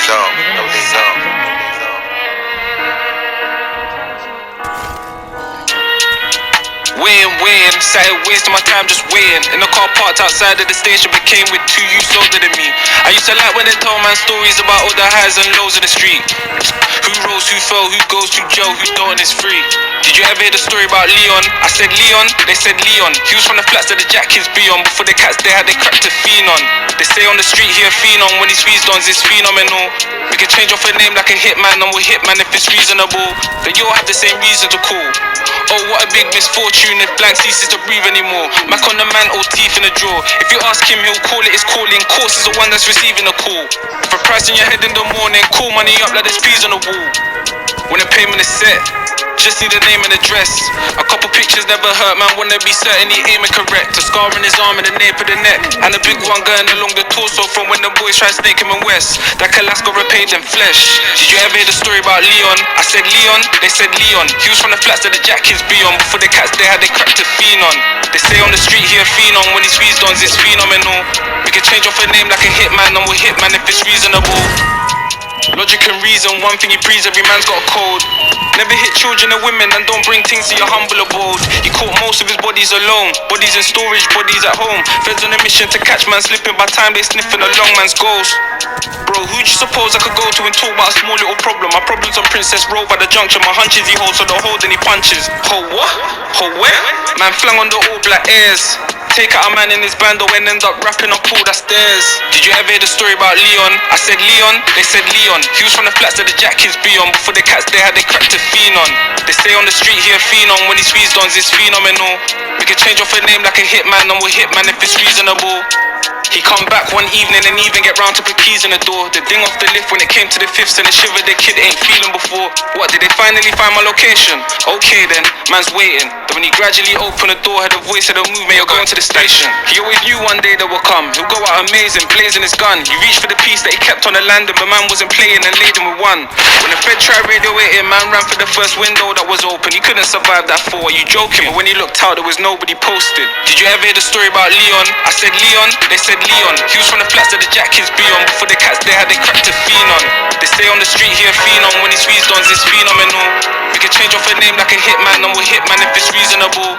don't. No, they don't. Waiting, started wasting my time just waiting. In the car parked outside of the station, became with two youths older than me. I used to like when they told man stories about all the highs and lows of the street. Who rose, who fell, who goes to jail, who don't is free. Did you ever hear the story about Leon? I said Leon, they said Leon. He was from the flats that the jack kids be on. Before the cats they had they cracked a phenon. They say on the street he a phenom. When he squeezed on it's phenomenal. We can change off a name like a hitman, and we'll hitman if it's reasonable. Then you'll have the same reason to call. Oh, what a big misfortune if blank ceases to breathe anymore. Mac on the man, all teeth in the drawer. If you ask him, he'll call it his calling. Course is the one that's receiving the call. For a price in your head in the morning, call money up like there's peas on the wall. When the payment is set, just need a name and address. A couple pictures never hurt, man, wanna be certain he aiming correct. A scar on his arm and the nape of the neck, and a big one going along the torso from when the boys tried snake him in West. That Alaska repaid in flesh. Did you ever hear the story about Leon? I said Leon, they said Leon. He was from the flats that the jack kids be on. Before the cats they had they cracked a phenon. They say on the street he a phenom. When he squeezed on it's phenomenal. We can change off a name like a hitman, and we'll hitman if it's reasonable. Logic and reason, one thing he breathes, every man's got a code. Never hit children and women, and don't bring things to your humble abode. He caught most of his bodies alone, bodies in storage, bodies at home. Feds on a mission to catch man slipping, by time they sniffing a long man's goals. Bro, who'd you suppose I could go to and talk about a small little problem? My problem's on Princess Road by the junction, my hunches he holds, so don't hold any punches. Ho what? Ho where? Man flang on the all black airs. Take out a man in his bando and end up rapping up all the stairs. Did you ever hear the story about Leon? I said Leon, they said Leon. He was from the flats that the jack kids be on. Before the cats they had they cracked a phenon. They say on the street he a phenom. When he squeezed on it's phenomenal. We can change off a name like a hitman, and we'll hitman if it's reasonable. He come back one evening and even get round to put keys in the door. The ding off the lift when it came to the fifths, and the shiver the kid ain't feeling before. What, did they finally find my location? Okay then, man's waiting. Then when he gradually opened the door, heard a voice said, "Oh move mate, you're going to the station." He always knew one day they would come. He'll go out amazing, blazing his gun. He reached for the piece that he kept on the landing, but man wasn't playing and laid him with one. When the Fed tried radioing, man ran for the first window that was open. He couldn't survive that fall. Are you joking? But when he looked out, there was nobody posted. Did you ever hear the story about Leon? I said Leon, they said Leon. He was from the flats that the jack kids be on. Before the cats they had they cracked a phenon. They say on the street he a phenom. When he squeezed on it's phenomenal. We can change off a name like a hitman, and we'll hitman if it's reasonable.